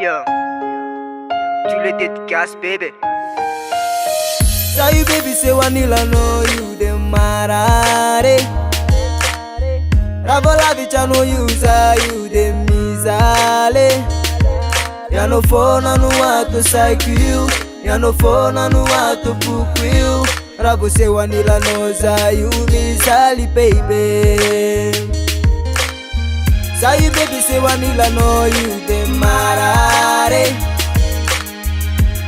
Yeah. Tu le dédicaces, baby. Saw you, baby, say vanilla, no, you the marare. Ravolavich, no use, you the misale. Ya no phone, no want to psych you. Ya no phone, no want to book you. Ravo say vanilla, no, you misale, baby. Saw you, baby, say vanilla, no, you the marare.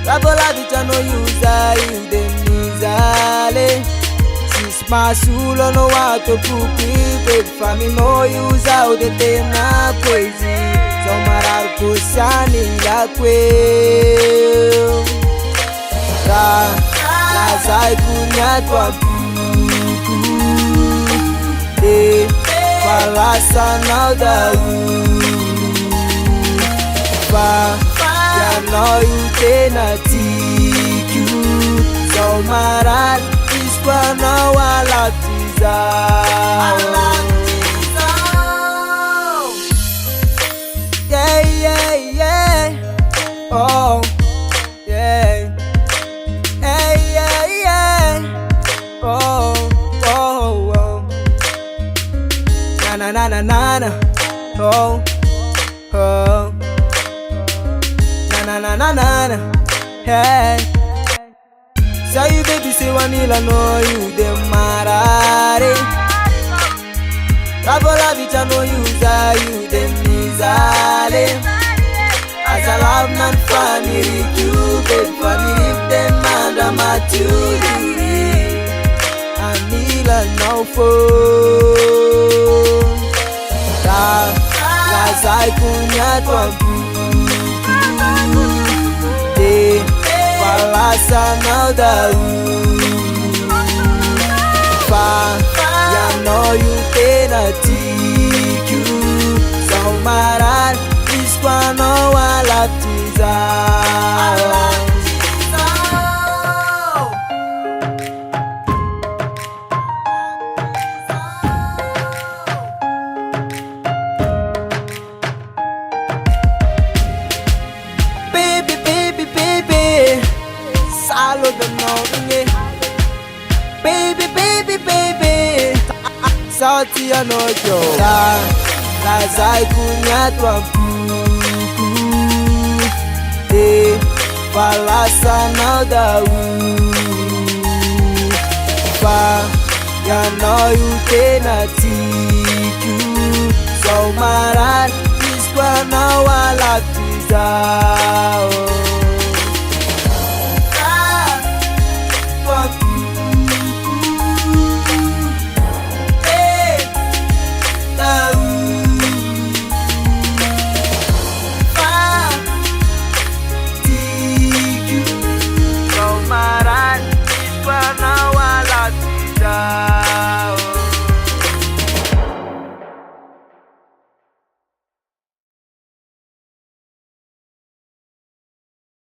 Ravolavich, no use, you the misale. Sis masulo no want to book you, baby. Family no use out the day na crazy. So marar kusani la kwe. La zai kunya tua buku. De falasa now da ya no you tena tiku. So marar ispa no alatiza. Yeah, yeah, yeah. Oh, yeah. Hey, yeah, yeah. Oh, oh, oh. Na na na na na na. Oh, oh. Na na na na na na. Hey. Saw you, baby, say vanilla, no, you the marare. Ravolavich, no use, you the misale. As a love man, family, you, baby, family, them and maturi. Anila, no phone. La zai kunya tua buku. De falasa now da ya no you tena tiku. So marar ispa no alatiza. Baby, baby, baby, salo the nothing. Baby, baby, baby, salty no joke. La zai kunya tua buku. De falasa now da ya no you tena tiku. So marar ispa no alatiza.